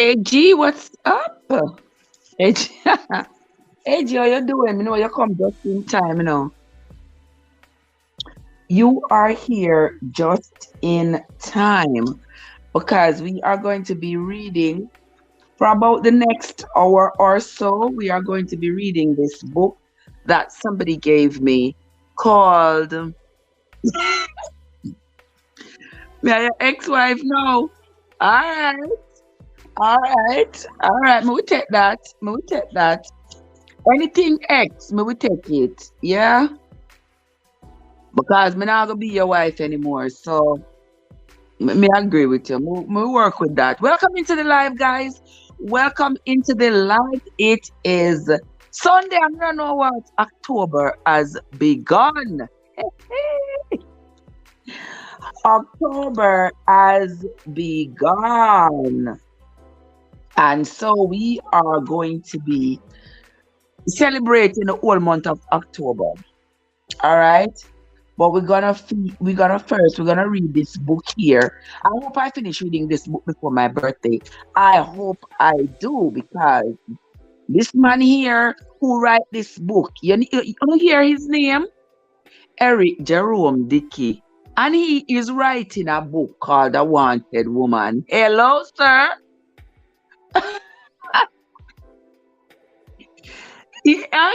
AG, what's up? AG, AG, how you doing? You know, you come just in time, you know. You are here just in time because we are going to be reading for about the next hour or so. We are going to be reading this book that somebody gave me called Yeah, your ex-wife. No. All right. All right. All right. Me will take that. Me will take that. Anything X, me will take it. Yeah. Because me not gonna be your wife anymore. So me agree with you. Me work with that. Welcome into the live, guys. Welcome into the live. It is Sunday. I don't know what October has begun. October has begun. And so we are going to be celebrating the whole month of October. All right. But we're gonna read this book here. I hope I finish reading this book before my birthday. I hope I do because this man here who write this book, you hear his name? Jerome Dickey. And he is writing a book called A Wanted Woman. Hello, sir.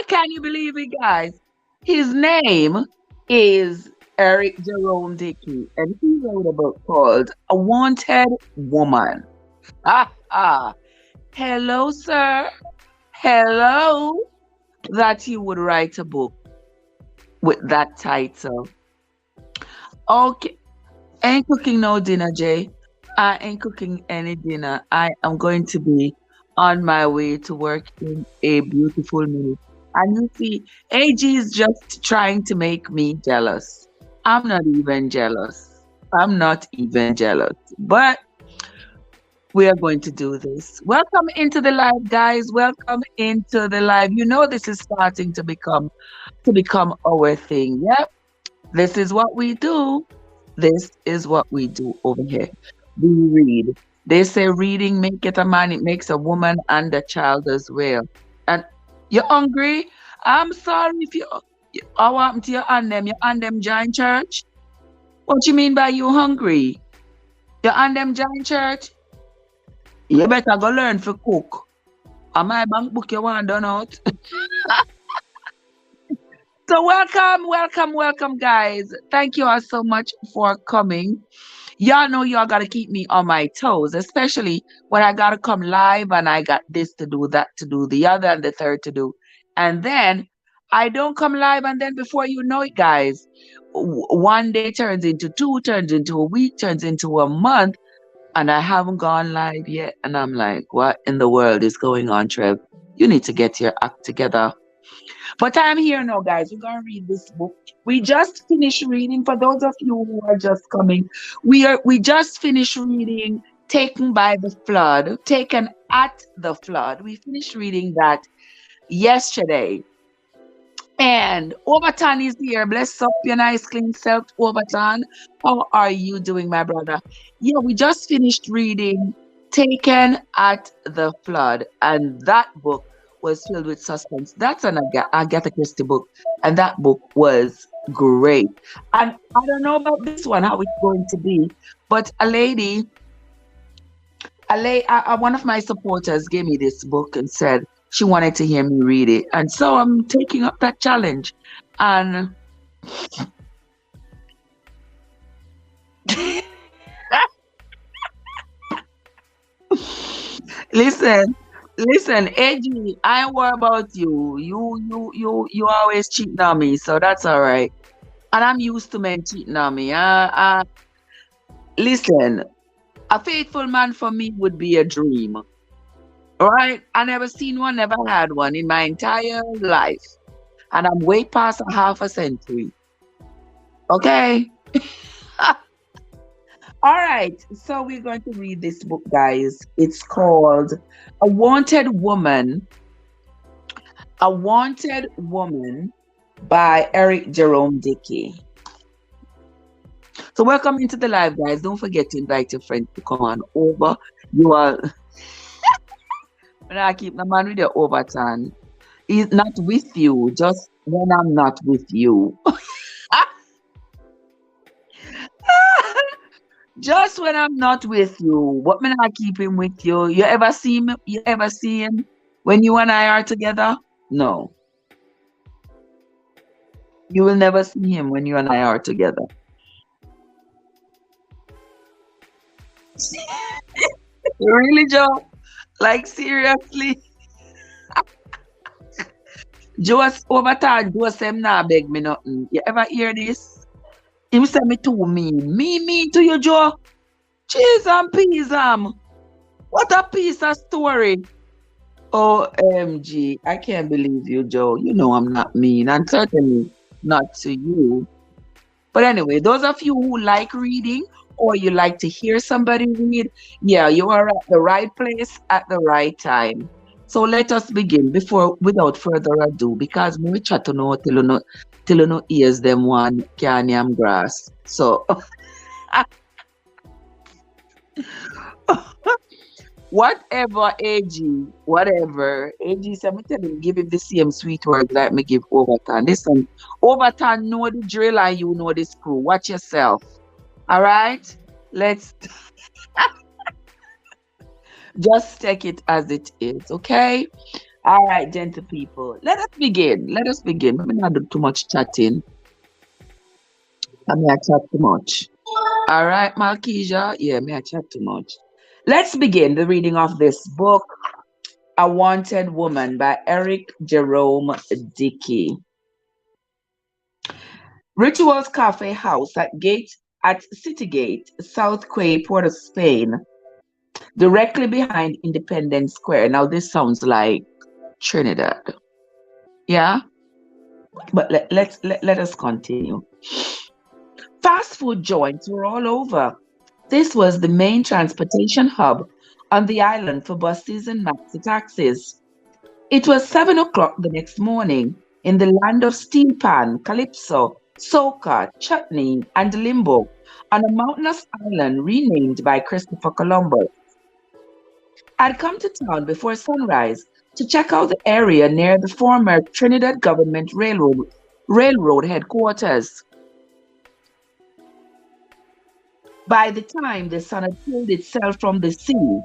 Can you believe it, guys? His name is Jerome Dickey, and he wrote a book called A Wanted Woman. Ah, ah. Hello, sir. Hello. That you would write a book with that title. Okay. Ain't cooking no dinner, Jay. I ain't cooking any dinner. I am going to be on my way to work in a beautiful minute. And you see, AG is just trying to make me jealous. I'm not even jealous. I'm not even jealous. But we are going to do this. Welcome into the live, guys. Welcome into the live. You know this is starting to become our thing. Yep. This is what we do. This is what we do over here. We read. They say reading make it a man, it makes a woman and a child as well. And you're hungry? I'm sorry if what happened to your and them? Your and them join church? What you mean by you hungry? Your and them join church? You better go learn to cook. Am I bank book you want done out? So welcome, welcome, welcome, guys. Thank you all so much for coming. Y'all know y'all gotta keep me on my toes, especially when I gotta come live and I got this to do, that to do, the other and the third to do. And then I don't come live, and then before you know it, guys, one day turns into two, turns into a week, turns into a month, and I haven't gone live yet. And I'm like, what in the world is going on, Trev? You need to get your act together. But I'm here now, guys. We're gonna read this book. We just finished reading. For those of you who are just coming, we just finished reading Taken by the Flood, Taken at the Flood. We finished reading that yesterday. And Overton is here. Bless up your nice clean self, Overton. How are you doing, my brother? Yeah, we just finished reading Taken at the Flood, and that book was filled with suspense. That's an Agatha Christie book, and that book was great. And I don't know about this one, how it's going to be, but a lady One of my supporters gave me this book and said she wanted to hear me read it, and so I'm taking up that challenge. And listen, listen, AG, I ain't worry about you. You always cheating on me, so that's all right. And I'm used to men cheating on me. Listen, a faithful man for me would be a dream. All right? I never seen one, never had one in my entire life. And I'm way past a half a century. Okay? All right. So we're going to read this book, guys. It's called A Wanted Woman. A Wanted Woman by Eric Jerome Dickey. So welcome into the live, guys. Don't forget to invite your friends to come on over. You are when I keep my man with your overton. He's not with you, just when I'm not with you. Just when I'm not with you. What when I keep him with you? You ever see him? You ever see him when you and I are together? No. You will never see him when you and I are together. Really, Joe? Like seriously? Just over time, just him now beg me nothing. You ever hear this? Him say me too mean. Me to you, Joe. Cheese and peas, what a piece of story. OMG. I can't believe you, Joe. You know I'm not mean, and certainly not to you. But anyway, those of you who like reading or you like to hear somebody read, yeah, you are at the right place at the right time. So let us begin without further ado, because we chat to know till you know ears them one can yam grass. So whatever AG, whatever. AG said me tell him give him the same sweet words like me give Overton. Listen, Overton know the drill and you know the screw. Watch yourself. All right? Let's just take it as it is, okay? All right, gentle people. Let us begin. Let us begin. Let me not do too much chatting. I may I chat too much. All right, Malkesia. Yeah, may I chat too much. Let's begin the reading of this book, A Wanted Woman by Eric Jerome Dickey. Rituals Cafe House at City Gate, South Quay, Port of Spain, directly behind Independence Square. Now this sounds like Trinidad. Yeah? But let us continue. Fast food joints were all over. This was the main transportation hub on the island for buses and maxi taxis. It was 7 o'clock the next morning in the land of steel pan, calypso, soca, chutney, and limbo on a mountainous island renamed by Christopher Columbus. I'd come to town before sunrise to check out the area near the former Trinidad Government Railroad headquarters. By the time the sun had pulled itself from the sea,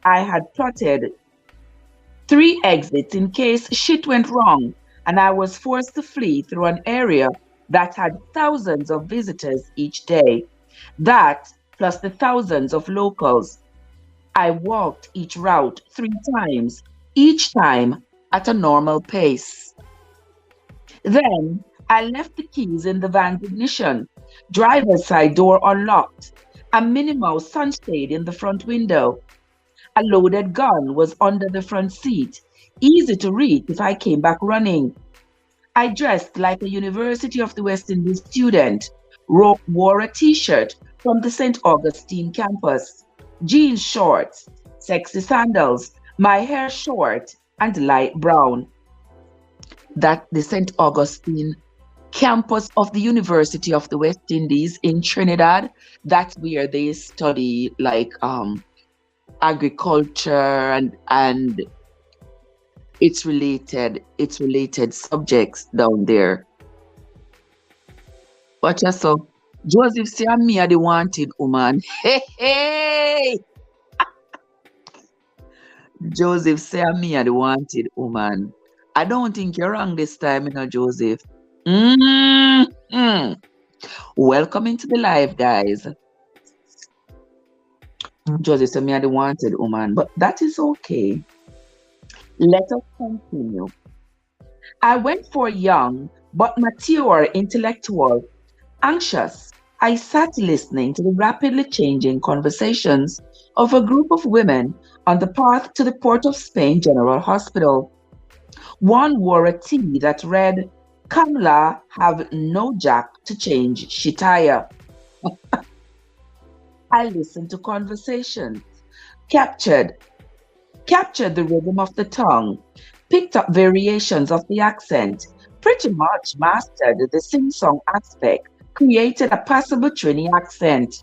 I had plotted 3 exits in case shit went wrong and I was forced to flee through an area that had thousands of visitors each day. That, plus the thousands of locals. I walked each route 3 times, each time at a normal pace. Then I left the keys in the van's ignition, driver's side door unlocked, a minimal sunshade in the front window. A loaded gun was under the front seat, easy to reach if I came back running. I dressed like a University of the West Indies student, wore a t-shirt from the St. Augustine campus, jeans shorts, sexy sandals, my hair short and light brown. That the St. Augustine campus of the University of the West Indies in Trinidad, that's where they study like agriculture and it's related subjects down there. Watch us so Joseph say me are the wanted woman. Hey hey Joseph say me are the wanted woman. I don't think you're wrong this time, Joseph. Mm-hmm. Welcome into the live, guys. Joseph say me are the wanted woman, but that is okay. Let us continue. I went for young but mature intellectual. Anxious, I sat listening to the rapidly changing conversations of a group of women on the path to the Port of Spain General Hospital. One wore a tee that read, Kamla have no jack to change she tire. I listened to conversations, captured, captured the rhythm of the tongue, picked up variations of the accent, pretty much mastered the sing-song aspect, created a passable Trini accent.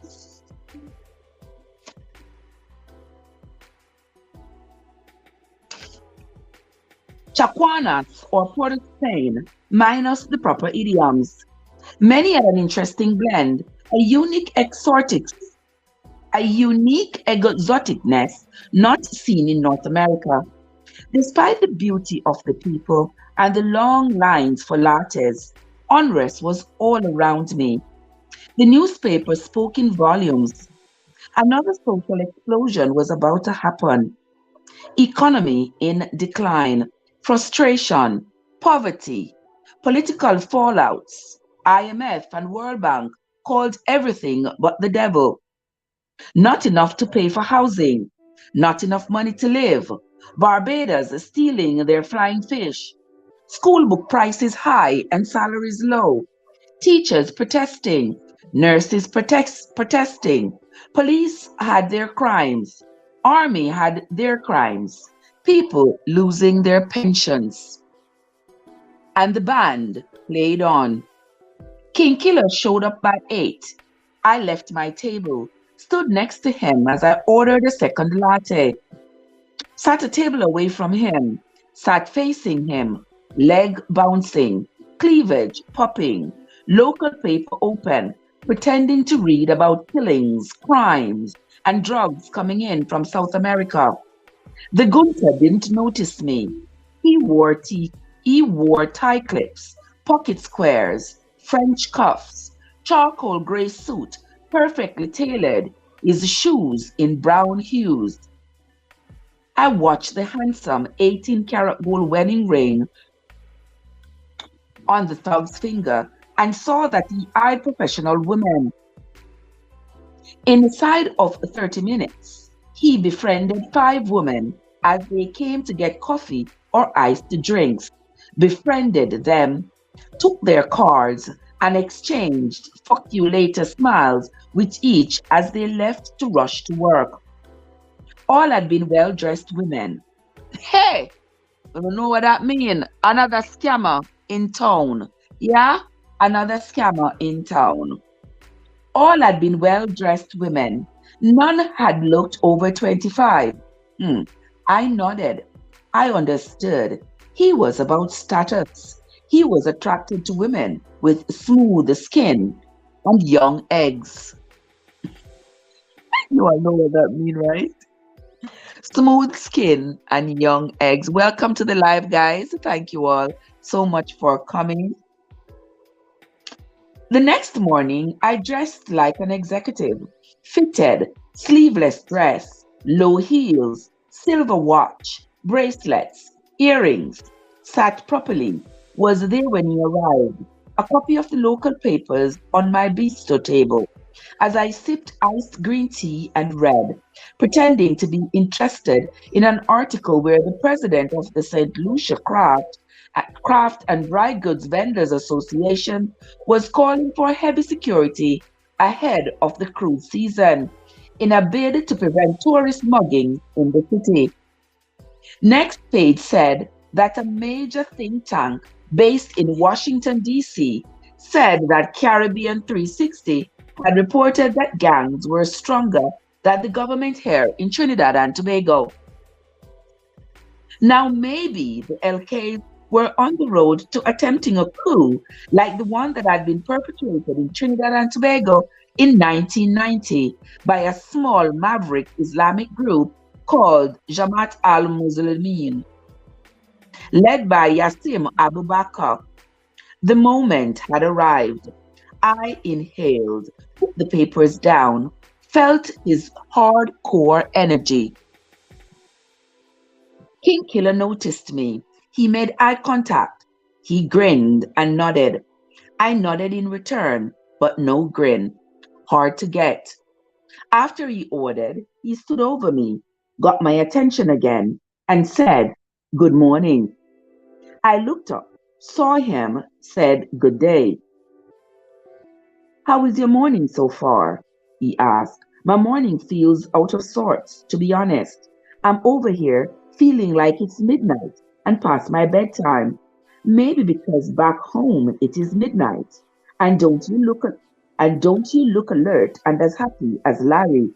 Chaguanas or Port of Spain, minus the proper idioms. Many had an interesting blend, a unique exotic, a unique exoticness not seen in North America. Despite the beauty of the people and the long lines for lattes, unrest was all around me. The newspaper spoke in volumes. Another social explosion was about to happen. Economy in decline, frustration, poverty, political fallouts. IMF and World Bank called everything but the devil. Not enough to pay for housing, not enough money to live. Barbados stealing their flying fish. School book prices high and salaries low. Teachers protesting. Nurses protesting. Police had their crimes. Army had their crimes. People losing their pensions. And the band played on. King Killer showed up by 8. I left my table, stood next to him as I ordered a second latte, sat a table away from him, sat facing him, leg bouncing, cleavage popping, local paper open, pretending to read about killings, crimes, and drugs coming in from South America. The Gunter didn't notice me. He wore he wore tie clips, pocket squares, French cuffs, charcoal gray suit, perfectly tailored, his shoes in brown hues. I watched the handsome 18-karat gold wedding ring on the thug's finger and saw that he eyed professional women. Inside of 30 minutes, he befriended 5 women as they came to get coffee or iced drinks, befriended them, took their cards, and exchanged fuck you later smiles with each as they left to rush to work. All had been well dressed women. Hey, you don't know what that means? Another scammer in town. Yeah, another scammer in town. All had been well dressed women. None had looked over 25. Hmm. I nodded. I understood. He was about status. He was attracted to women with smooth skin and young eggs. You all know what that means, right? Smooth skin and young eggs. Welcome to the live, guys. Thank you all so much for coming. The next morning, I dressed like an executive, fitted, sleeveless dress, low heels, silver watch, bracelets, earrings, sat properly, was there when he arrived, a copy of the local papers on my bistro table, as I sipped iced green tea and read, pretending to be interested in an article where the president of the St. Lucia Craft and Dry Goods Vendors Association was calling for heavy security ahead of the cruise season in a bid to prevent tourist mugging in the city. Next page said that a major think tank based in Washington, D.C., said that Caribbean 360 had reported that gangs were stronger than the government here in Trinidad and Tobago. Now, maybe the LKs were on the road to attempting a coup like the one that had been perpetrated in Trinidad and Tobago in 1990 by a small maverick Islamic group called Jamaat al-Muslimin, led by Yassim Abu Bakr. The moment had arrived. I inhaled, put the papers down, felt his hardcore energy. King Killer noticed me. He made eye contact. He grinned and nodded. I nodded in return, but no grin. Hard to get. After he ordered, he stood over me, got my attention again, and said, "Good morning." I looked up, saw him, said, "Good day." "How is your morning so far?" he asked. "My morning feels out of sorts, to be honest. I'm over here feeling like it's midnight and past my bedtime. Maybe because back home it is midnight. And don't you look alert and as happy as Larry?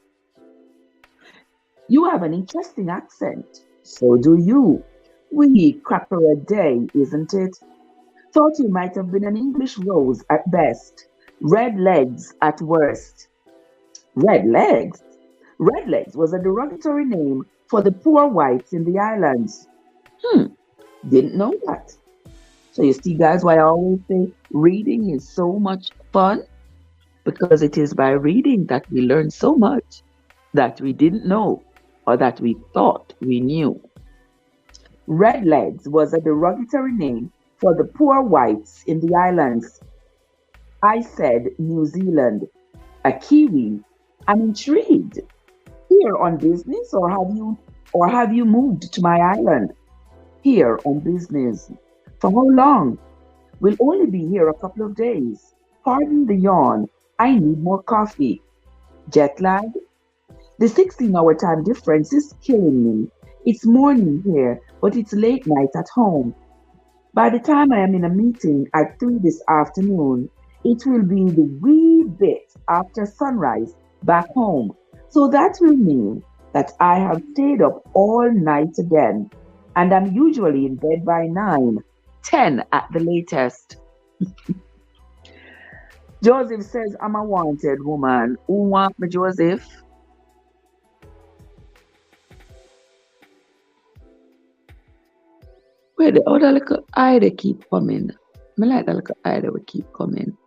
You have an interesting accent. So do you. Wee crapper a day, isn't it? Thought you might have been an English rose at best, red legs at worst." Red legs? Red legs was a derogatory name for the poor whites in the islands. Hmm, didn't know that. So you see, guys, why I always say reading is so much fun? Because it is by reading that we learn so much that we didn't know or that we thought we knew. Redlegs was a derogatory name for the poor whites in the islands. I said New Zealand, a Kiwi. I'm intrigued. Here on business or have you moved to my island? Here on business. For how long? We'll only be here a couple of days. Pardon the yawn. I need more coffee. Jet lag? The 16-hour time difference is killing me. It's morning here, but it's late night at home. By the time I am in a meeting at 3 this afternoon, it will be the wee bit after sunrise back home. So that will mean that I have stayed up all night again, and I'm usually in bed by 9, 10 at the latest. Joseph says, "I'm a wanted woman." Who want me, Joseph? Where the other little eye they keep coming. I like that little eye that will keep coming.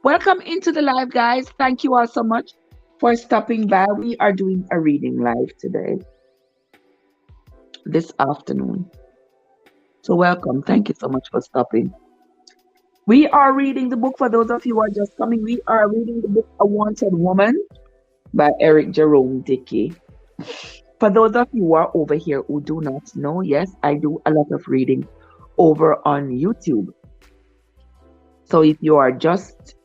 Welcome into the live, guys. Thank you all so much for stopping by. We are doing a reading live today, this afternoon. So welcome. Thank you so much for stopping. We are reading the book, for those of you who are just coming, we are reading the book A Wanted Woman by Jerome Dickey. For those of you who are over here who do not know, yes, I do a lot of reading over on YouTube. So if you are just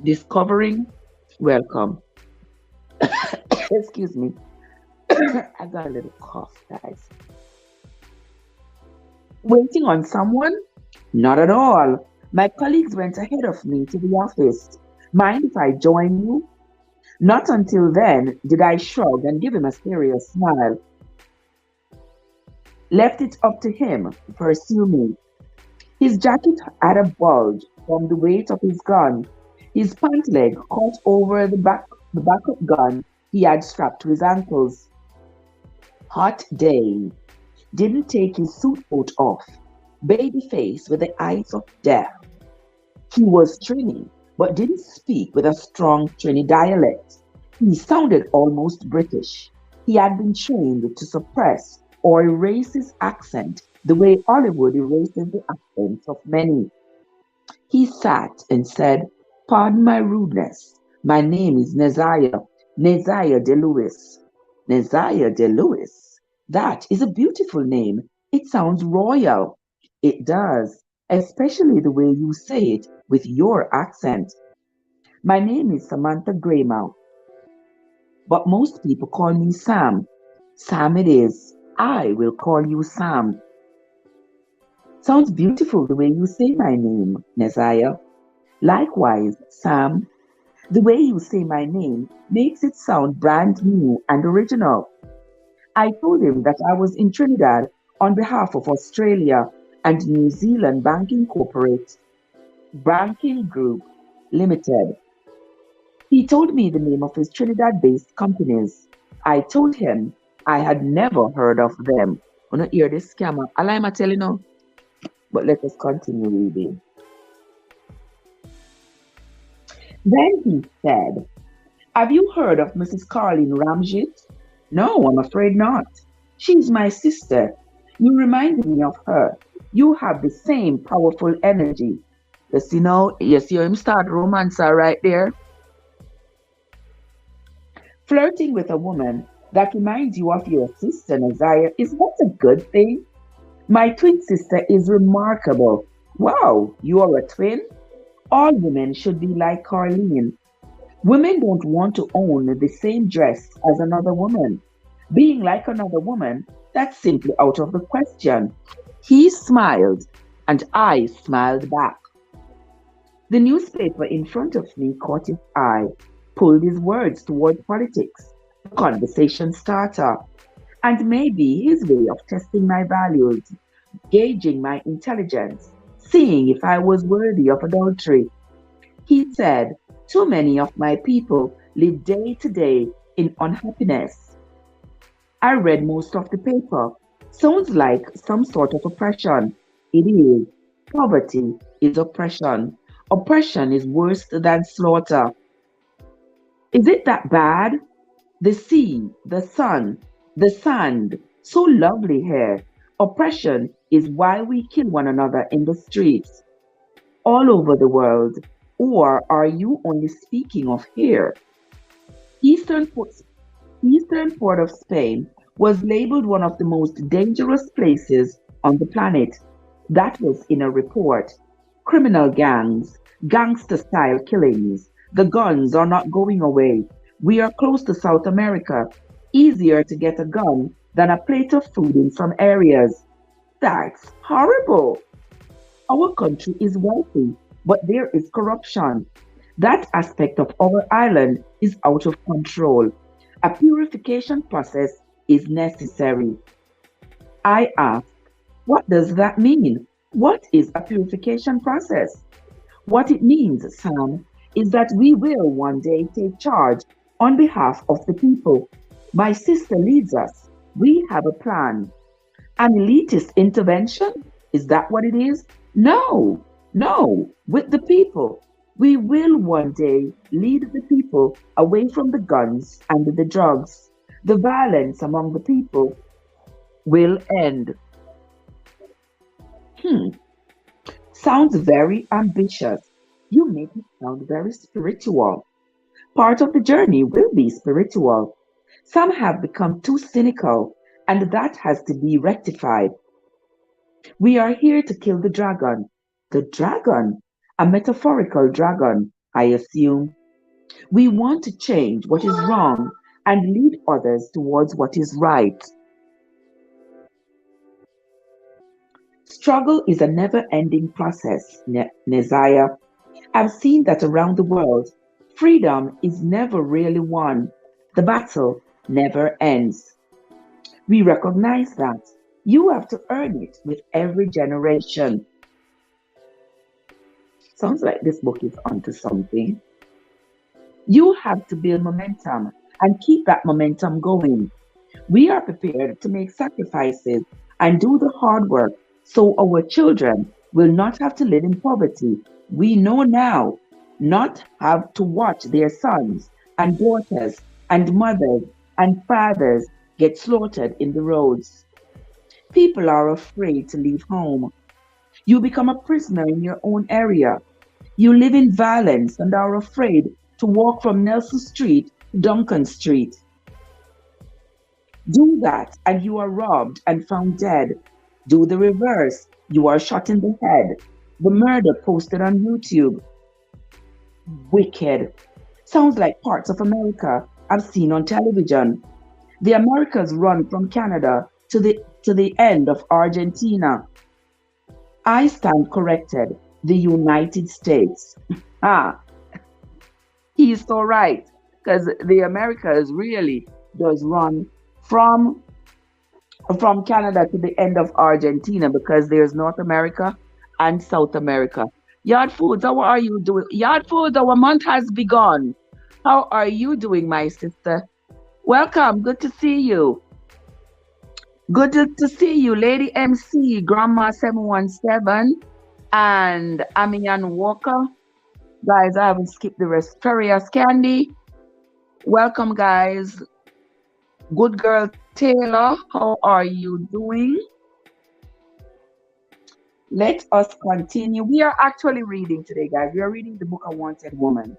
discovering, welcome. Excuse me. I got a little cough, guys. Waiting on someone? Not at all. My colleagues went ahead of me to the office. Mind if I join you? Not until then did I shrug and give him a serious smile. Left it up to him to pursue me. His jacket had a bulge from the weight of his gun. His pant leg caught over the backup gun he had strapped to his ankles. Hot day. Didn't take his suit coat off. Baby face with the eyes of death. He was Trini, but didn't speak with a strong Trini dialect. He sounded almost British. He had been trained to suppress or erase his accent the way Hollywood erases the accents of many. He sat and said, "Pardon my rudeness. My name is Neziah de Lewis." Neziah de Lewis? That is a beautiful name. It sounds royal. It does, especially the way you say it with your accent. My name is Samantha Greymouth, but most people call me Sam. Sam it is. I will call you Sam. Sounds beautiful the way you say my name, Neziah. Likewise, Sam. The way you say my name makes it sound brand new and original. I told him that I was in Trinidad on behalf of Australia and New Zealand Banking Group Limited. He told me the name of his Trinidad-based companies. I told him I had never heard of them. I not hear this scammer. I'm telling you, but let us continue reading. Then he said, have you heard of Mrs. Carlin Ramjit? No, I'm afraid not. She's my sister. You remind me of her. You have the same powerful energy. You see him start romance right there. Flirting with a woman that reminds you of your sister, Nazaya, is not a good thing. My twin sister is remarkable. Wow, you are a twin? All women should be like Carlene. Women don't want to own the same dress as another woman. Being like another woman, that's simply out of the question. He smiled, and I smiled back. The newspaper in front of me caught his eye, pulled his words toward politics, a conversation starter, and maybe his way of testing my values, gauging my intelligence, seeing if I was worthy of adultery. He said, too many of my people live day to day in unhappiness. I read most of the paper. Sounds like some sort of oppression. It is. Poverty is oppression. Oppression is worse than slaughter. Is it that bad? The sea, the sun, the sand, so lovely here. Oppression is why we kill one another in the streets all over the world. Or are you only speaking of here? Eastern, Eastern port of Spain was labeled one of the most dangerous places on the planet. That was in a report. Criminal gangs, gangster style killings. The guns are not going away. We are close to South America. Easier to get a gun than a plate of food in some areas. That's horrible. Our country is wealthy, but there is corruption. That aspect of our island is out of control. A purification process is necessary. I asked, what does that mean? What is a purification process? What it means, Sam, is that we will one day take charge on behalf of the people. My sister leads us. We have a plan. An elitist intervention? Is that what it is? No, no, with the people. We will one day lead the people away from the guns and the drugs. The violence among the people will end. Hmm, sounds very ambitious. You make it sound very spiritual. Part of the journey will be spiritual. Some have become too cynical, and that has to be rectified. We are here to kill the dragon. The dragon? A metaphorical dragon, I assume. We want to change what is wrong and lead others towards what is right. Struggle is a never ending process, Neziah. I've seen that around the world. Freedom is never really won. The battle never ends. We recognize that. You have to earn it with every generation. Sounds like this book is onto something. You have to build momentum and keep that momentum going. We are prepared to make sacrifices and do the hard work so our children will not have to live in poverty. We know now not have to watch their sons and daughters and mothers and fathers get slaughtered in the roads. People are afraid to leave home. You become a prisoner in your own area. You live in violence and are afraid to walk from Nelson Street to Duncan Street. Do that and you are robbed and found dead. Do the reverse. You are shot in the head. The murder posted on YouTube. Wicked. Sounds like parts of America I've seen on television. The Americas run from Canada to the end of Argentina. I stand corrected. The United States. Ah, he's so right. Because the Americas really does run from Canada to the end of Argentina because there's North America and South America. Yard Foods, how are you doing? Yard Foods, our month has begun. How are you doing, my sister? Welcome. Good to see you. Good to see you, Lady MC, Grandma 717, and Amian Walker. Guys, I haven't skipped the rest. Furious Candy, welcome, guys. Good girl Taylor, how are you doing? Let us continue. We are actually reading today, guys. We are reading the book A Wanted Woman.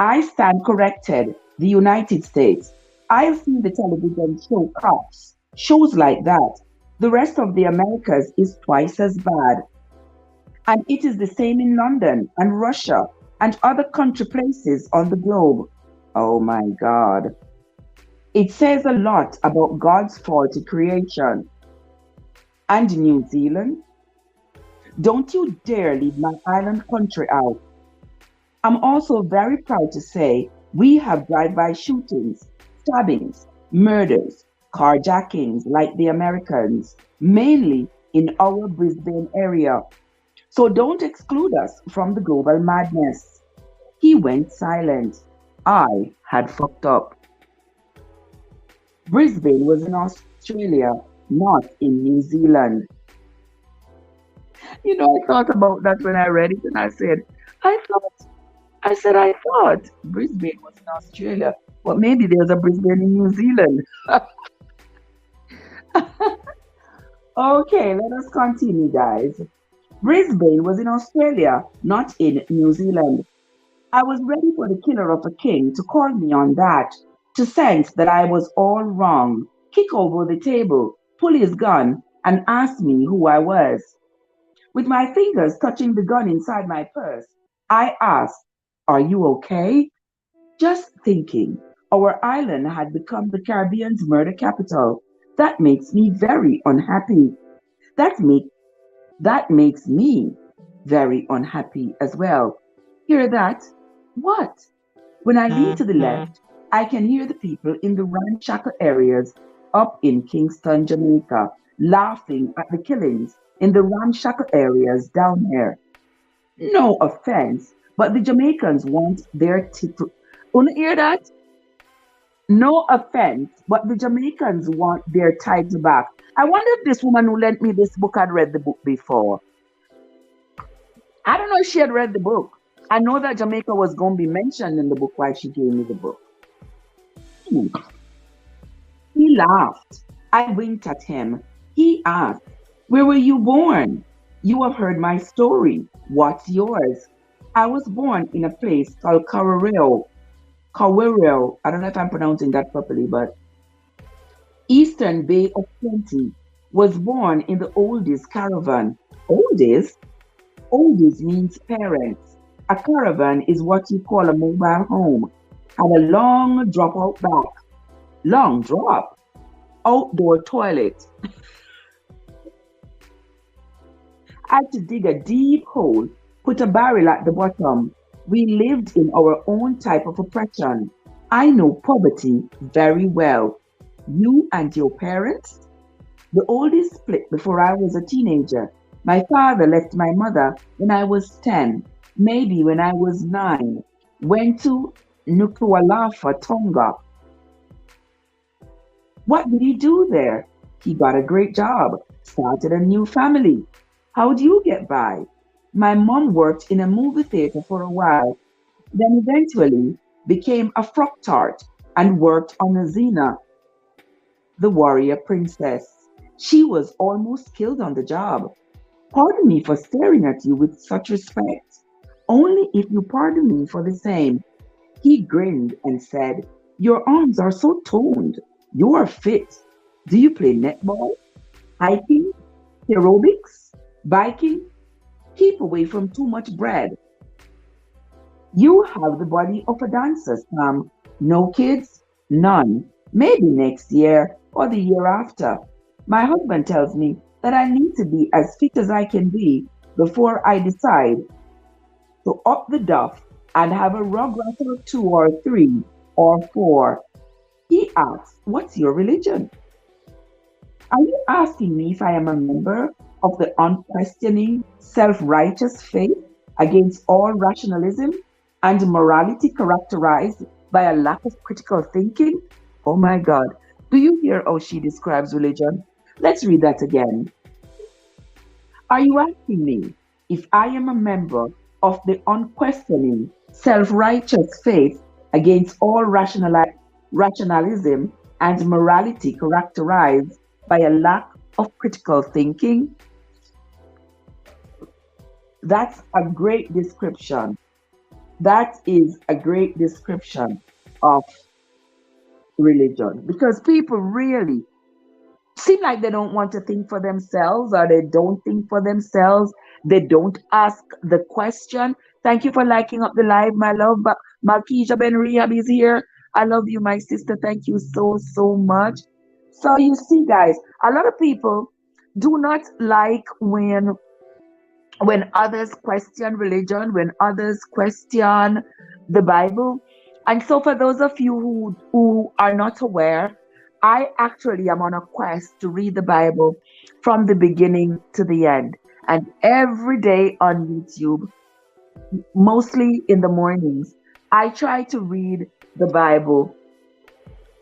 I stand corrected. The United States. I've seen the television show Cops, shows like that. The rest of the Americas is twice as bad. And it is the same in London and Russia and other country places on the globe. Oh my God. It says a lot about God's faulty creation. And New Zealand? Don't you dare leave my island country out. I'm also very proud to say we have drive-by shootings, stabbings, murders, carjackings like the Americans, mainly in our Brisbane area. So don't exclude us from the global madness. He went silent. I had fucked up. Brisbane was in Australia, not in New Zealand. I thought about that when I read it and I thought Brisbane was in Australia, but maybe there's a Brisbane in New Zealand. Okay, let us continue, guys. Brisbane was in Australia, not in New Zealand. I was ready for the killer of a king to call me on that, to sense that I was all wrong, kick over the table, pull his gun, and ask me who I was. With my fingers touching the gun inside my purse, I asked, "Are you okay?" Just thinking, our island had become the Caribbean's murder capital. That makes me very unhappy. That make that makes me very unhappy as well. Hear that? What? When I lean to the left, I can hear the people in the ramshackle areas up in Kingston, Jamaica, laughing at the killings in the ramshackle areas down here. No offense, but the Jamaicans want their tip. Wanna hear that? No offense, but the Jamaicans want their title back. I wonder if this woman who lent me this book had read the book before. I don't know if she had read the book. I know that Jamaica was going to be mentioned in the book while she gave me the book. Hmm. He laughed. I winked at him. He asked, "Where were you born?" "You have heard my story. What's yours?" "I was born in a place called Carareo. Carareo. I don't know if I'm pronouncing that properly, but Eastern Bay of Plenty. Was born in the oldest caravan." Oldest? Oldest means parents. A caravan is what you call a mobile home. Had a long drop out back. Long drop. Outdoor toilet. Had to dig a deep hole, put a barrel at the bottom. We lived in our own type of oppression. I know poverty very well. You and your parents? The oldest split before I was a teenager. My father left my mother when I was 10, maybe when I was 9. Went to Nuku'alofa, Tonga. What did he do there? He got a great job, started a new family. How do you get by? My mom worked in a movie theater for a while, then eventually became a frock tart and worked on a Xena, the warrior princess. She was almost killed on the job. Pardon me for staring at you with such respect. Only if you pardon me for the same. He grinned and said, "Your arms are so toned. You are fit. Do you play netball? Hiking? Aerobics? Biking? Keep away from too much bread. You have the body of a dancer, Sam. No kids? None. Maybe next year or the year after. My husband tells me that I need to be as fit as I can be before I decide to up the duff and have a rugrat or two or three or four." He asks, "What's your religion?" Are you asking me if I am a member of the unquestioning, self righteous faith against all rationalism and morality characterized by a lack of critical thinking? Oh my God. Do you hear how she describes religion? Let's read that again. Are you asking me if I am a member of the unquestioning, self righteous faith against all rationalism and morality characterized by a lack of critical thinking? That's a great description. That is a great description of religion because people really seem like they don't want to think for themselves or they don't think for themselves. They don't ask the question. Thank you for liking up the live, my love. But Malkeisha Ben Rehab is here. I love you, my sister. Thank you so, so much. So you see, guys, a lot of people do not like when others question religion, when others question the Bible. And so, for those of you who are not aware, I actually am on a quest to read the Bible from the beginning to the end. And every day on YouTube, mostly in the mornings, I try to read the Bible.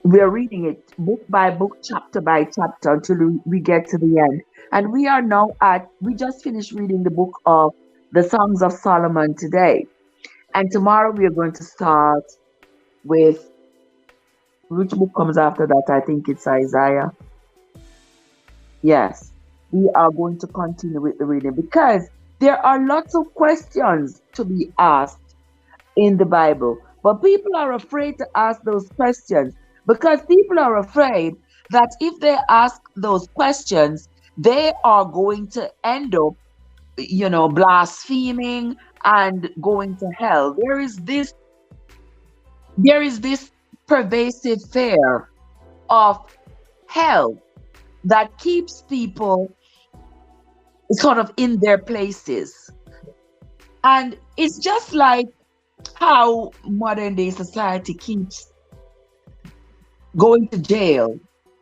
We're reading it book by book, chapter by chapter until we get to the end. And we just finished reading the book of the Songs of Solomon today. And tomorrow we are going to start with which book comes after that? I think it's Isaiah. Yes, we are going to continue with the reading because there are lots of questions to be asked in the Bible. But people are afraid to ask those questions because people are afraid that if they ask those questions, they are going to end up, blaspheming and going to hell. There is this pervasive fear of hell that keeps people sort of in their places. And it's just like how modern day society keeps going to jail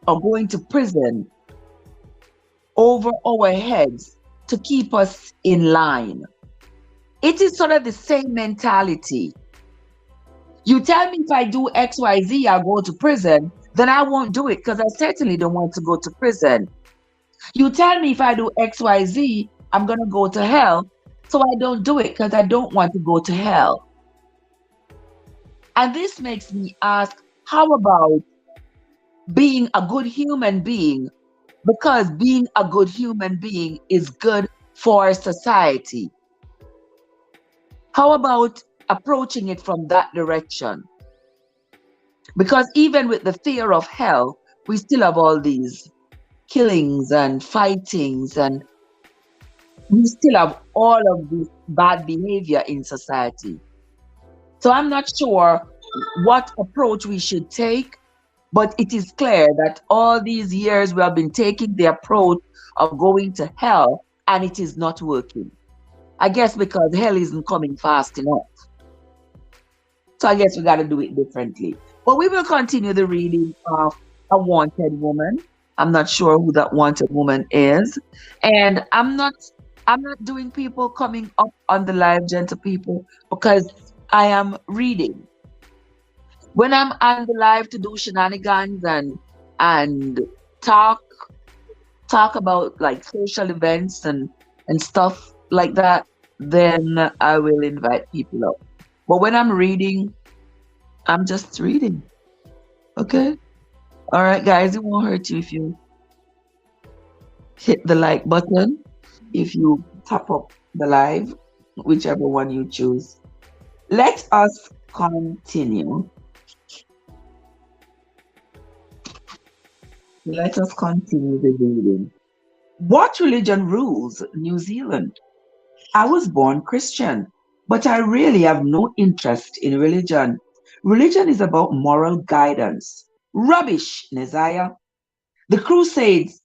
or going to prison over our heads to keep us in line. It is sort of the same mentality. You tell me if I do XYZ, I'll go to prison, then I won't do it because I certainly don't want to go to prison. You tell me if I do XYZ, I'm going to go to hell, so I don't do it because I don't want to go to hell. And this makes me ask, how about being a good human being? Because being a good human being is good for society. How about approaching it from that direction? Because even with the fear of hell, we still have all these killings and fightings, and we still have all of this bad behavior in society. So I'm not sure what approach we should take, but it is clear that all these years we have been taking the approach of going to hell, and it is not working. I guess because hell isn't coming fast enough. So I guess we got to do it differently. But we will continue the reading of A Wanted Woman. I'm not sure who that wanted woman is. And I'm not doing people coming up on the live, gentle people, because I am reading. When I'm on the live to do shenanigans and talk about like social events and stuff like that, then I will invite people up. But when I'm reading, I'm just reading. Okay? All right, guys, it won't hurt you if you hit the like button, if you tap up the live, whichever one you choose. Let us continue. Let us continue the reading. What religion rules New Zealand? I was born Christian, but I really have no interest in religion. Religion is about moral guidance. Rubbish, Neziah. The Crusades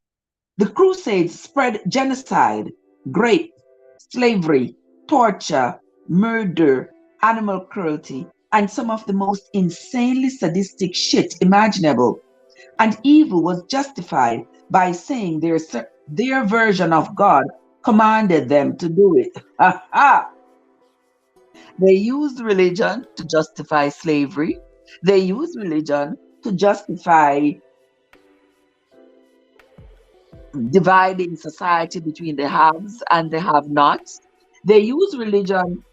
spread genocide, rape, slavery, torture, murder, animal cruelty, and some of the most insanely sadistic shit imaginable. And evil was justified by saying their version of God commanded them to do it. Ha ha! They used religion to justify slavery. They used religion to justify dividing society between the haves and the have-nots. They use religion.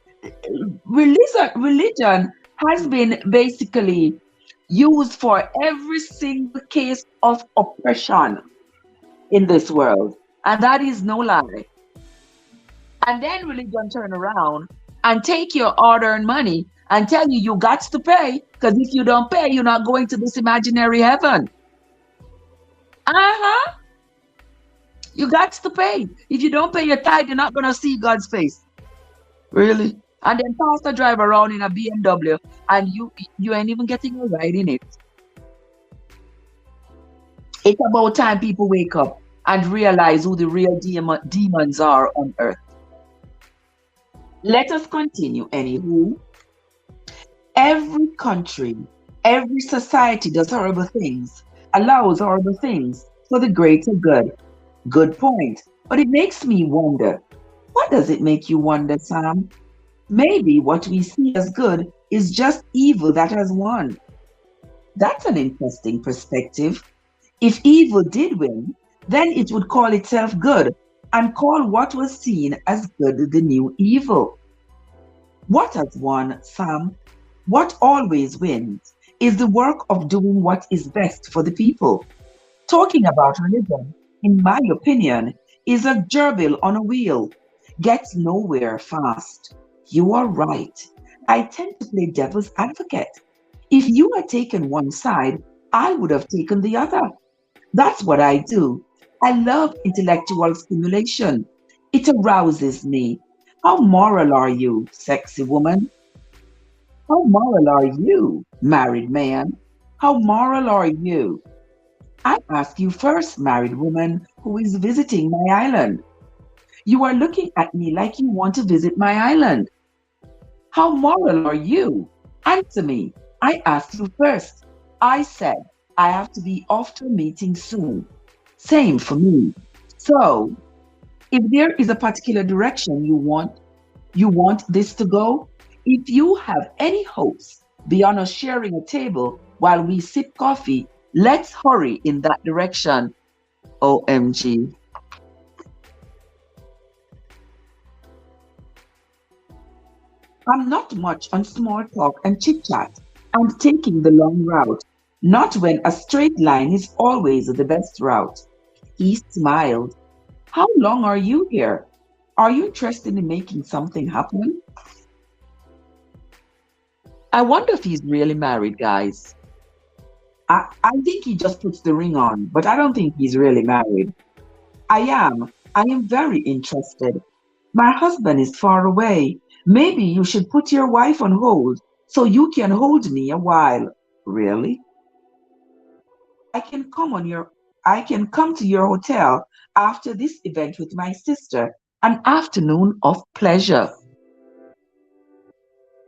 Religion has been basically used for every single case of oppression in this world, and that is no lie. And then religion turn around and take your hard-earned money and tell you you got to pay, because if you don't pay, you're not going to this imaginary heaven. Uh-huh. You got to pay. If you don't pay your tithe, you're not going to see God's face. Really? And then pastor drive around in a BMW and you ain't even getting a ride in it. It's about time people wake up and realize who the real demons are on earth. Let us continue. Anywho, every country, every society does horrible things, allows horrible things for the greater good. Good point. But it makes me wonder, what does it make you wonder, Sam? Maybe what we see as good is just evil that has won. That's an interesting perspective. If evil did win, then it would call itself good and call what was seen as good the new evil. What has won, Sam? What always wins is the work of doing what is best for the people. Talking about religion, in my opinion, is a gerbil on a wheel. Gets nowhere fast. You are right. I tend to play devil's advocate. If you had taken one side, I would have taken the other. That's what I do. I love intellectual stimulation. It arouses me. How moral are you, sexy woman? How moral are you, married man? How moral are you? I ask you first, married woman who is visiting my island. You are looking at me like you want to visit my island. How moral are you? Answer me. I asked you first. I said I have to be off to a meeting soon. Same for me. So, if there is a particular direction you want this to go, if you have any hopes beyond us sharing a table while we sip coffee, let's hurry in that direction. OMG. I'm not much on small talk and chit chat. I'm taking the long route, not when a straight line is always the best route. He smiled. How long are you here? Are you interested in making something happen? I wonder if he's really married, guys. I think he just puts the ring on, but I don't think he's really married. I am. I am very interested. My husband is far away. Maybe you should put your wife on hold so you can hold me a while. Really? I can come on your I can come to your hotel after this event with my sister. An afternoon of pleasure.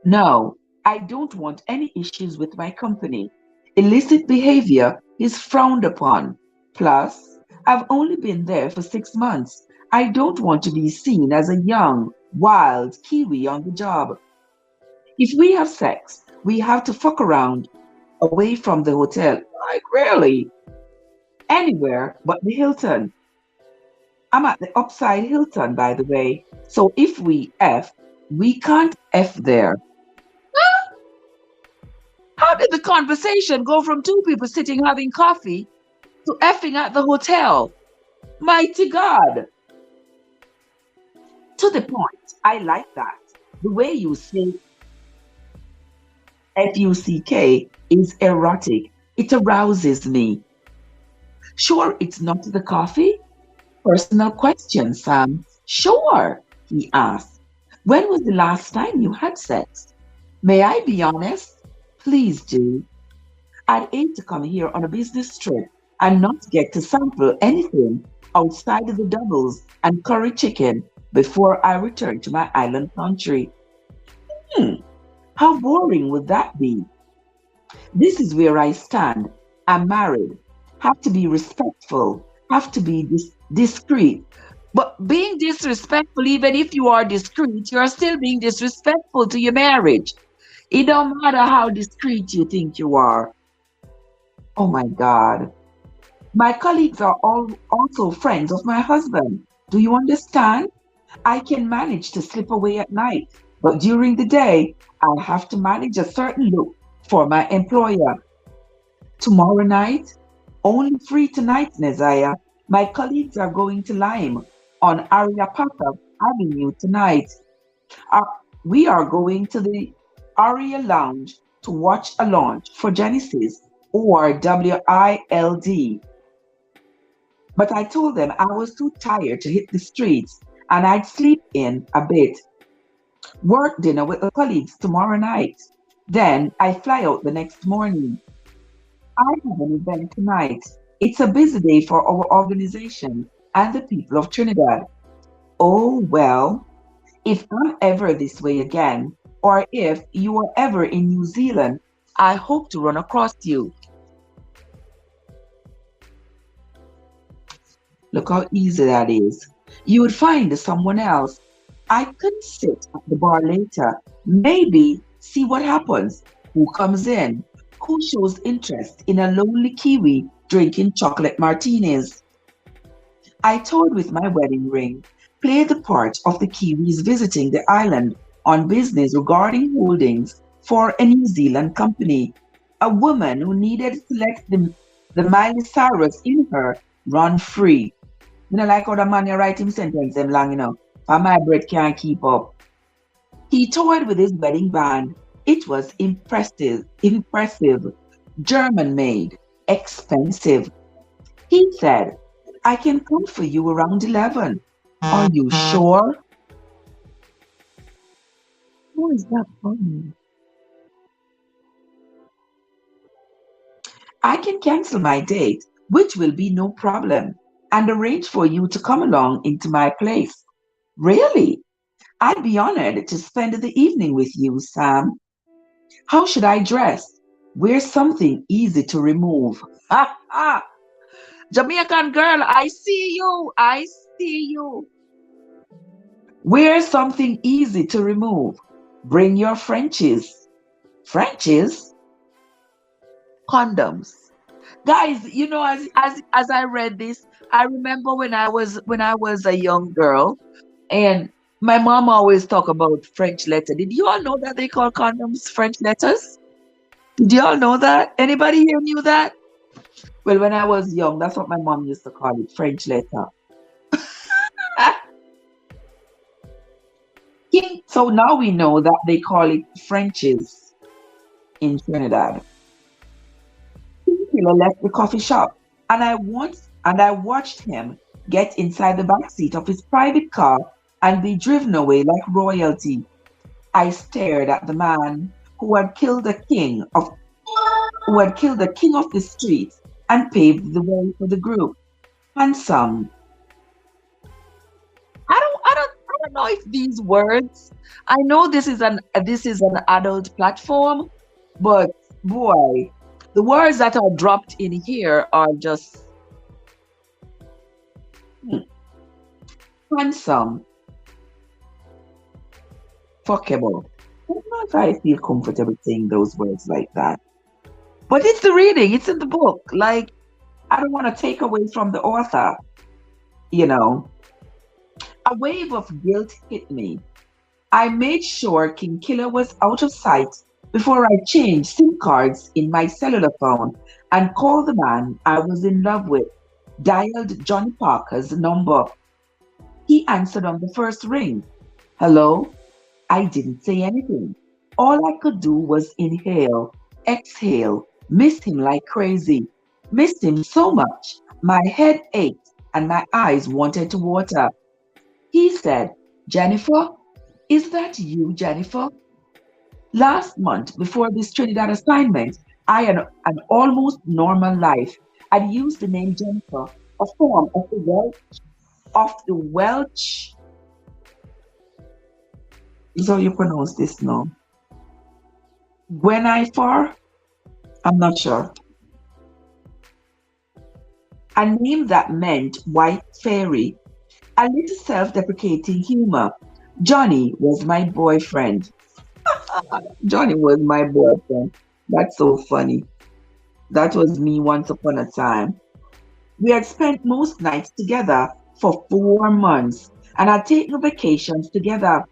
No, I don't want any issues with my company. Illicit behavior is frowned upon. Plus, I've only been there for 6 months. I don't want to be seen as a young, wild Kiwi on the job. If we have sex, we have to fuck around away from the hotel. Like, really? Anywhere but the Hilton. I'm at the Upside Hilton, by the way. So if we F, we can't F there. How did the conversation go from two people sitting having coffee to effing at the hotel? Mighty God. To the point. I like that. The way you say FUCK is erotic. It arouses me. Sure, it's not the coffee? Personal question, Sam. Sure, he asked. When was the last time you had sex? May I be honest? Please do. I'd hate to come here on a business trip and not get to sample anything outside of the doubles and curry chicken before I return to my island country. Hmm, how boring would that be? This is where I stand. I'm married. Have to be respectful. Have to be discreet. But being disrespectful, even if you are discreet, you're still being disrespectful to your marriage. It don't matter how discreet you think you are. Oh my God. My colleagues are all also friends of my husband. Do you understand? I can manage to slip away at night, but during the day, I'll have to manage a certain look for my employer. Tomorrow night, only free tonight, Neziah. My colleagues are going to Lime on Ariapaka Avenue tonight. Uh, we are going to the Aria Lounge to watch a launch for Genesis or WILD. But I told them I was too tired to hit the streets and I'd sleep in a bit. Work dinner with the colleagues tomorrow night. Then I fly out the next morning. I have an event tonight. It's a busy day for our organization and the people of Trinidad. Oh, well, if I'm ever this way again, or if you are ever in New Zealand, I hope to run across you. Look how easy that is. You would find someone else. I could sit at the bar later, maybe see what happens, who comes in, who shows interest in a lonely Kiwi drinking chocolate martinis. I toyed with my wedding ring, played the part of the Kiwis visiting the island on business regarding holdings for a New Zealand company. A woman who needed to let the Miley Cyrus in her run free. You know, like how the man you write him sentence them long, and my bread can't keep up. He toured with his wedding band. It was impressive, German made, expensive. He said, I can come for you around 11. Are you sure? Who is that from? I can cancel my date, which will be no problem, and arrange for you to come along into my place. Really? I'd be honored to spend the evening with you, Sam. How should I dress? Wear something easy to remove. Ha ha! Jamaican girl, I see you. I see you. Wear something easy to remove. Bring your Frenchies. Frenchies? Condoms. Guys, as I read this, I remember when I was a young girl and my mom always talk about French letter. Did you all know that they call condoms French letters? Did you all know that? Anybody here knew that? Well, when I was young, that's what my mom used to call it, French letter. So now we know that they call it Frenches in Trinidad. Killer left the coffee shop, and I watched him get inside the back seat of his private car and be driven away like royalty. I stared at the man who had killed the king of the street and paved the way for the group. Handsome. I don't know if these words. I know this is an adult platform, but boy, the words that are dropped in here are just hmm, handsome, fuckable. I don't know if I feel comfortable saying those words like that. But it's the reading, it's in the book. Like, I don't want to take away from the author, you know. A wave of guilt hit me. I made sure King Killer was out of sight before I changed SIM cards in my cellular phone and called the man I was in love with, dialed Johnny Parker's number. He answered on the first ring. Hello? I didn't say anything. All I could do was inhale, exhale, miss him like crazy. Missed him so much, my head ached and my eyes wanted to water. He said, Jennifer, is that you, Jennifer? Last month, before this Trinidad assignment, I had an almost normal life. I'd used the name Jennifer, a form of the Welsh. Is how you pronounce this now. When I far, I'm not sure. A name that meant white fairy. A little self-deprecating humor. Johnny was my boyfriend. Johnny was my boyfriend. That's so funny. That was me once upon a time. We had spent most nights together for 4 months and had taken vacations together.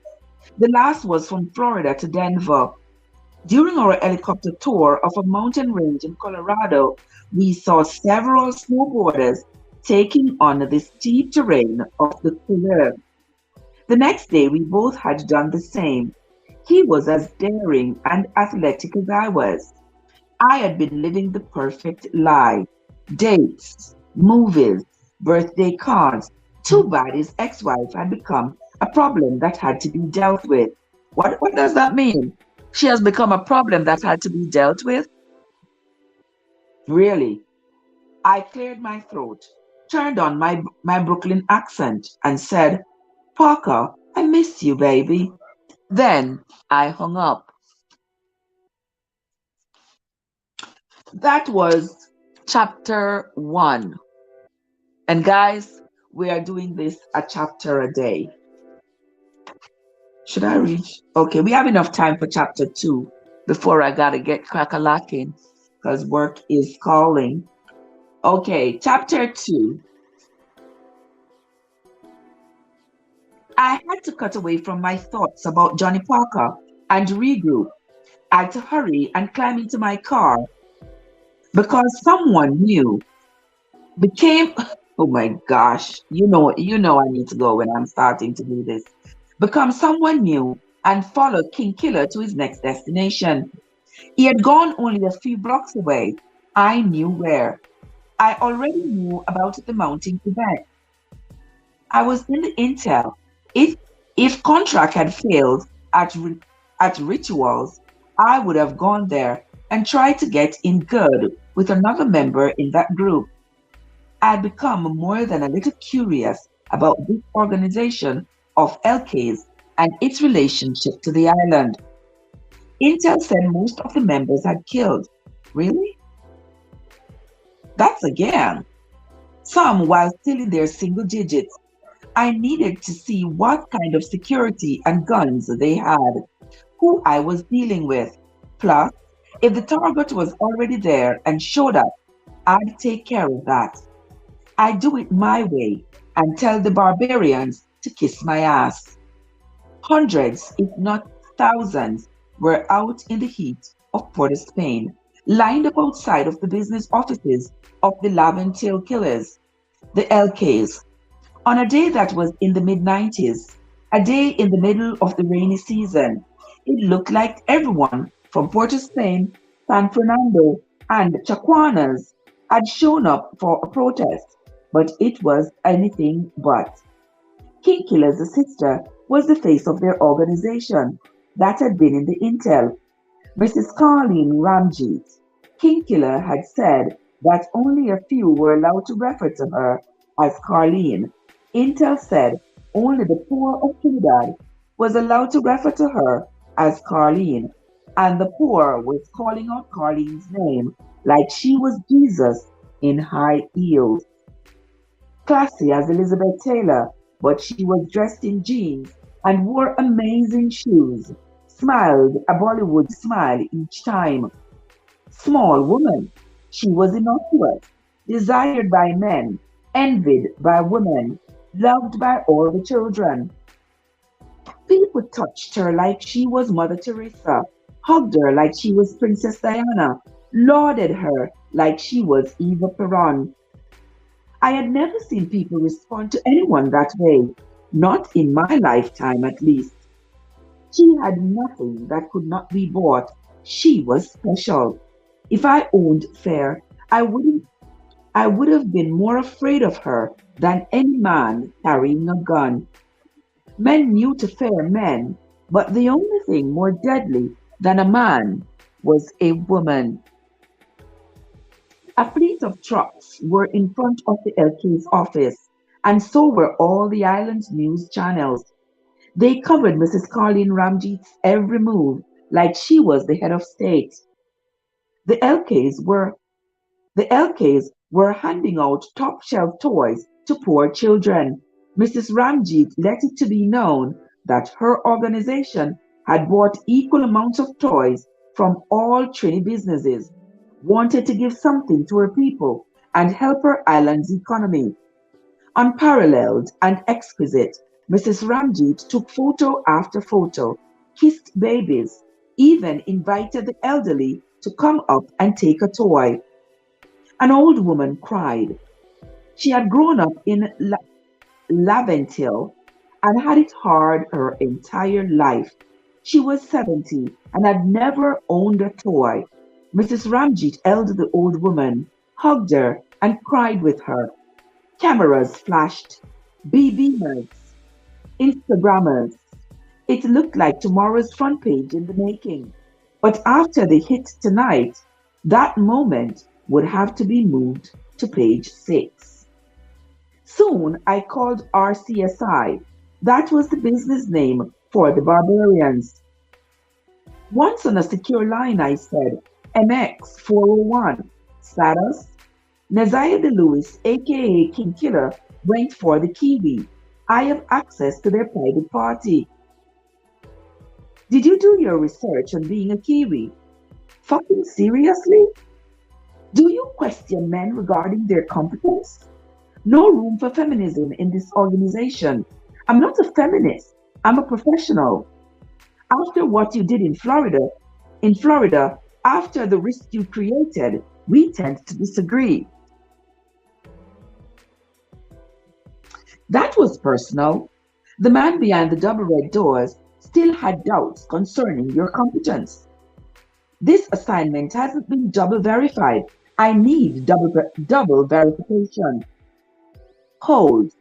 The last was from Florida to Denver. During our helicopter tour of a mountain range in Colorado, we saw several snowboarders taking on the steep terrain of the Coulee. The next day, we both had done the same. He was as daring and athletic as I was. I had been living the perfect lie. Dates, movies, birthday cards. Too bad his ex-wife had become a problem that had to be dealt with. What does that mean? She has become a problem that had to be dealt with? Really? I cleared my throat, turned on my Brooklyn accent, and said, Parker, I miss you, baby. Then I hung up. That was chapter one. And guys, we are doing this a chapter a day. Should I reach? Okay, we have enough time for chapter two before I gotta get crack-a-lacking because work is calling. Okay, chapter two. I had to cut away from my thoughts about Johnny Parker and regroup. I had to hurry and climb into my car because someone new became oh my gosh, you know I need to go when I'm starting to do this. Become someone new and follow King Killer to his next destination. He had gone only a few blocks away. I knew where. I already knew about the mounting event. I was in the intel. If contract had failed at rituals, I would have gone there and tried to get in good with another member in that group. I'd become more than a little curious about this organization of LKs and its relationship to the island. Intel said most of the members had killed. Really? That's a gang. Some while still in their single digits. I needed to see what kind of security and guns they had, who I was dealing with. Plus, if the target was already there and showed up, I'd take care of that. I do it my way and tell the barbarians to kiss my ass. Hundreds, if not thousands, were out in the heat of Port of Spain, lined up outside of the business offices of the Laventille killers, the LKs, on a day that was in the mid 90s, a day in the middle of the rainy season. It looked like everyone from Port of Spain, San Fernando, and Chaguanas had shown up for a protest, but it was anything but. King Killer's sister was the face of their organization that had been in the intel, Mrs. Carleen Ramjeet. King Killer had said that only a few were allowed to refer to her as Carleen. Intel said only the poor of Trinidad was allowed to refer to her as Carleen, and the poor was calling out Carleen's name like she was Jesus in high heels. Classy as Elizabeth Taylor, but she was dressed in jeans and wore amazing shoes, smiled a Bollywood smile each time. Small woman, she was innocuous, desired by men, envied by women, loved by all the children. People touched her like she was Mother Teresa, hugged her like she was Princess Diana, lauded her like she was Eva Peron. I had never seen people respond to anyone that way, not in my lifetime at least. She had nothing that could not be bought. She was special. If I owned Fair, I would have been more afraid of her than any man carrying a gun. Men knew to fear men, but the only thing more deadly than a man was a woman. A fleet of trucks were in front of the LK's office, and so were all the island's news channels. They covered Mrs. Carleen Ramjeet's every move like she was the head of state. The LKs were the LKs were handing out top shelf toys to poor children. Mrs. Ramjeet let it to be known that her organization had bought equal amounts of toys from all Trini businesses, wanted to give something to her people, and Helper Island's economy. Unparalleled and exquisite, Mrs. Ramjeet took photo after photo, kissed babies, even invited the elderly to come up and take a toy. An old woman cried. She had grown up in Laventil and had it hard her entire life. She was 70 and had never owned a toy. Mrs. Ramjeet held the old woman, hugged her, and cried with her. Cameras flashed, BBMers, Instagrammers. It looked like tomorrow's front page in the making. But after the hit tonight, that moment would have to be moved to page 6. Soon I called RCSI. That was the business name for the barbarians. Once on a secure line, I said, MX 401, status. Naziah Lewis, aka King Killer, went for the Kiwi. I have access to their private party. Did you do your research on being a Kiwi? Fucking seriously? Do you question men regarding their competence? No room for feminism in this organization. I'm not a feminist. I'm a professional. After what you did in Florida, after the risk you created, we tend to disagree. That was personal. The man behind the double red doors still had doubts concerning your competence. This assignment hasn't been double verified. I need double verification. Hold.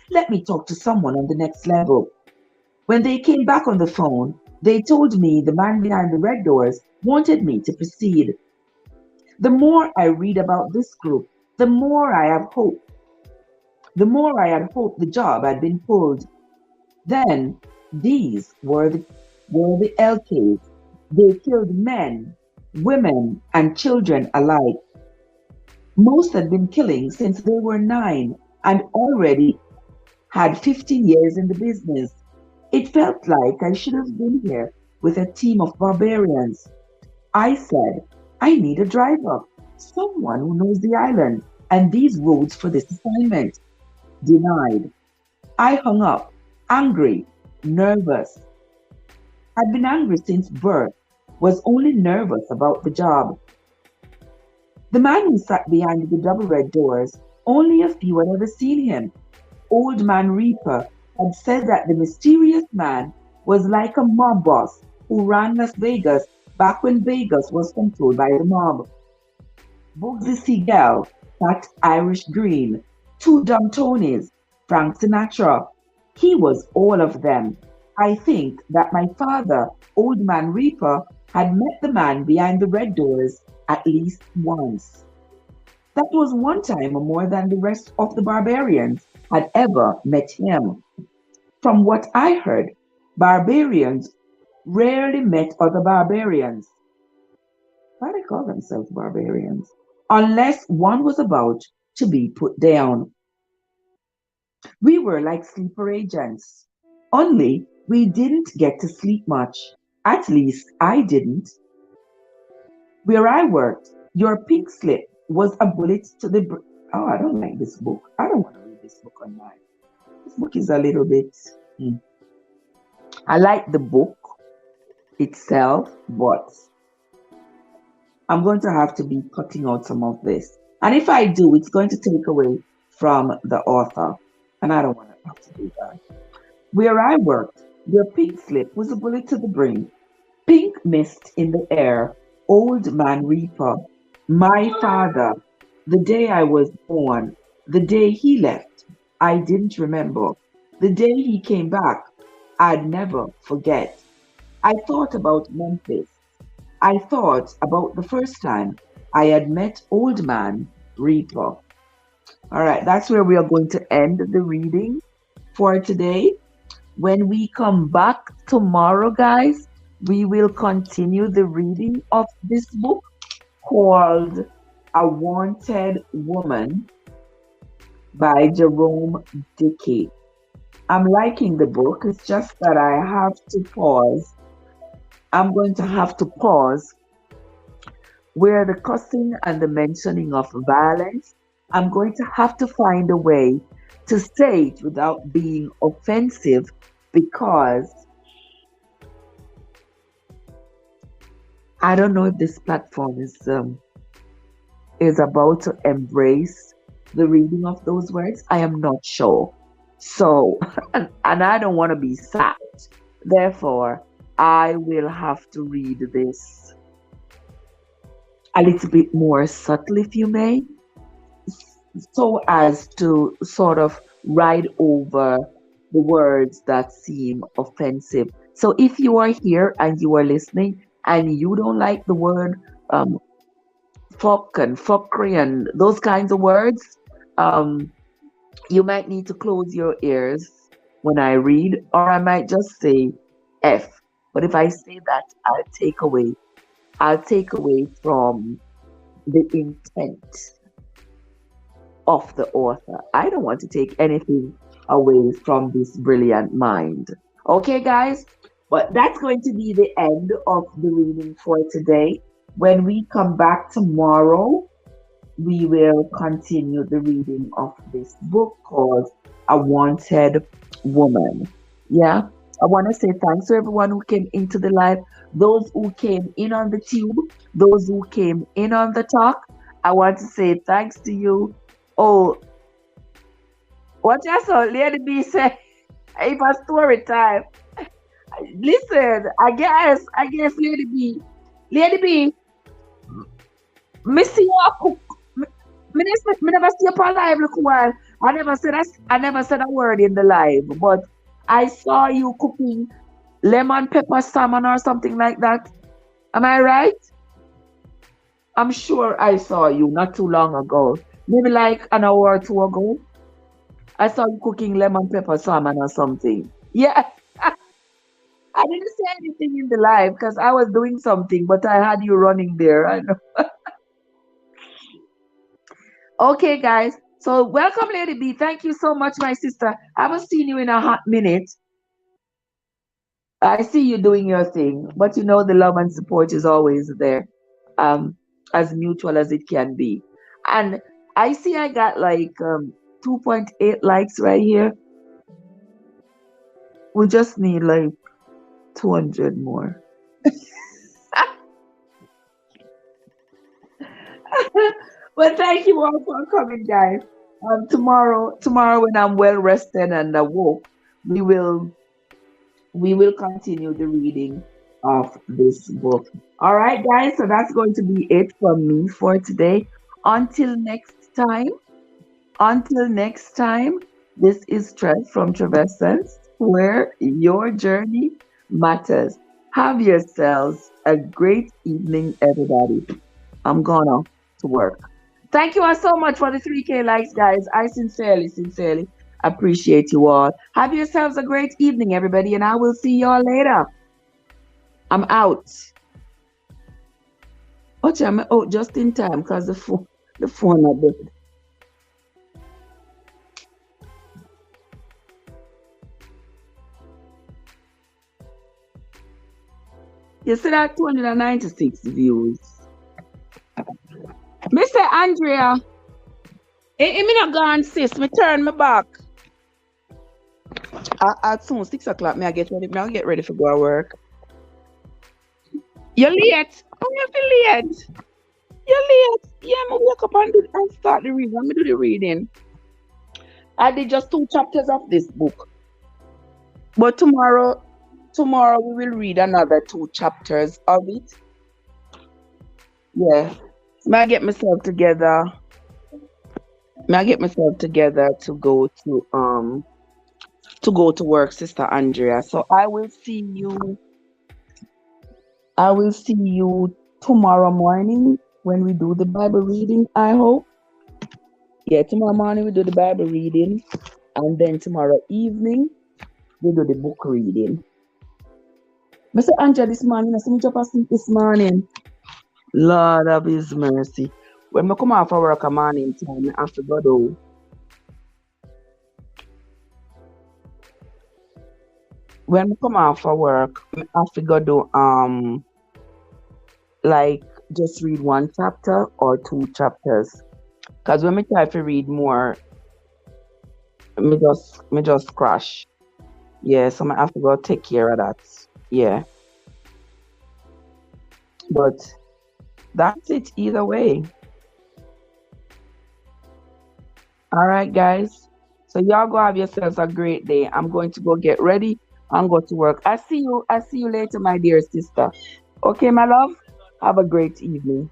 Let me talk to someone on the next level. When they came back on the phone, they told me the man behind the red doors wanted me to proceed. The more I read about this group, the more I have hope. The more I had hoped the job had been pulled. Then these were the LKs. They killed men, women, and children alike. Most had been killing since they were 9 and already had 15 years in the business. It felt like I should have been here with a team of barbarians. I said, I need a driver, someone who knows the island and these roads for this assignment. Denied. I hung up, angry, nervous. I'd been angry since birth, was only nervous about the job. The man who sat behind the double red doors, only a few had ever seen him. Old Man Reaper had said that the mysterious man was like a mob boss who ran Las Vegas back when Vegas was controlled by the mob. Bugsy Siegel, Fat Irish Green, Two Dumb Tonys, Frank Sinatra. He was all of them. I think that my father, Old Man Reaper, had met the man behind the red doors at least once. That was one time more than the rest of the barbarians had ever met him. From what I heard, barbarians rarely met other barbarians. Why do they call themselves barbarians? Unless one was about to be put down. We were like sleeper agents. Only we didn't get to sleep much. At least I didn't. Where I worked, your pink slip was a bullet to the brain. Oh, I don't like this book. I don't want to read this book online. This book is a little bit. Hmm. I like the book itself, but I'm going to have to be cutting out some of this. And if I do, it's going to take away from the author. And I don't want to have to do that. Where I worked, your pink slip was a bullet to the brain. Pink mist in the air, Old Man Reaper, my father, the day I was born, the day he left, I didn't remember. The day he came back, I'd never forget. I thought about Memphis. I thought about the first time I had met Old Man Reaper. All right, that's where we are going to end the reading for today. When we come back tomorrow, guys, we will continue the reading of this book called A Wanted Woman by Jerome Dickey. I'm liking the book. It's just that I have to pause. I'm going to have to pause where the cussing and the mentioning of violence I'm going to have to find a way to say it without being offensive because I don't know if this platform is about to embrace the reading of those words. I am not sure. So, and I don't want to be sacked. Therefore, I will have to read this a little bit more subtle, if you may, so as to sort of ride over the words that seem offensive. So if you are here and you are listening and you don't like the word um, fuck and fuckery and those kinds of words, um, you might need to close your ears when I read, or I might just say F. But if I say that, I'll take away from the intent of the author. I don't want to take anything away from this brilliant mind. Okay, guys? But that's going to be the end of the reading for today. When we come back tomorrow, we will continue the reading of this book called A Wanted Woman. Yeah. I want to say thanks to everyone who came into the live, those who came in on the tube, those who came in on the talk. I want to say thanks to you. Oh, what you saw, Lady B said, if a story time. Listen, I guess, Lady B, Missy, me never see you on live look while. I never said a word in the live, but I saw you cooking lemon pepper salmon or something like that. Am I right? I'm sure I saw you not too long ago. Maybe like an hour or two ago. I saw you cooking lemon pepper salmon or something. Yeah, I didn't say anything in the live because I was doing something, but I had you running there. I know. Okay, guys. So welcome, Lady B. Thank you so much, my sister. I haven't seen you in a hot minute. I see you doing your thing, but you know the love and support is always there, um, as mutual as it can be. And I see I got like 2.8 likes right here. We just need like 200 more. But thank you all for coming, guys. Tomorrow when I'm well rested and awoke, we will we will continue the reading of this book. All right, guys. So that's going to be it from me for today. Until next time. Until next time. This is Trev from Traverse, where your journey matters. Have yourselves a great evening, everybody. I'm gonna to work. Thank you all so much for the 3K likes, guys. I sincerely appreciate you all. Have yourselves a great evening, everybody, and I will see y'all later. I'm out. I'm out just in time because the phone not dead. You see that 296 views. Mr. Andrea, me not gone, sis. Me turn my back. At soon 6 o'clock, me I get ready. Me I get ready for go to work. You're late. Oh, you feel late. You're late. Yeah, me wake up and start the reading. Let me do the reading. I did just 2 chapters of this book, but tomorrow we will read another 2 chapters of it. Yeah, may I get myself together? May I get myself together to go to work, Sister Andrea. So I will see you tomorrow morning when we do the Bible reading, I hope. Yeah, tomorrow morning we do the Bible reading, and then tomorrow evening we do the book reading. Mr. Andrea this morning, I see me drop asleep this morning. Lord of His mercy. When I come off of work a morning time, I have to go do. When I come off of work, I have to go do like just read 1 chapter or 2 chapters. Cause when me try to read more, me just crash. Yeah, so I have to go take care of that. Yeah, but that's it either way. All right, guys. So y'all go have yourselves a great day. I'm going to go get ready and go to work. I see you. I see you later, my dear sister. Okay, my love. Have a great evening.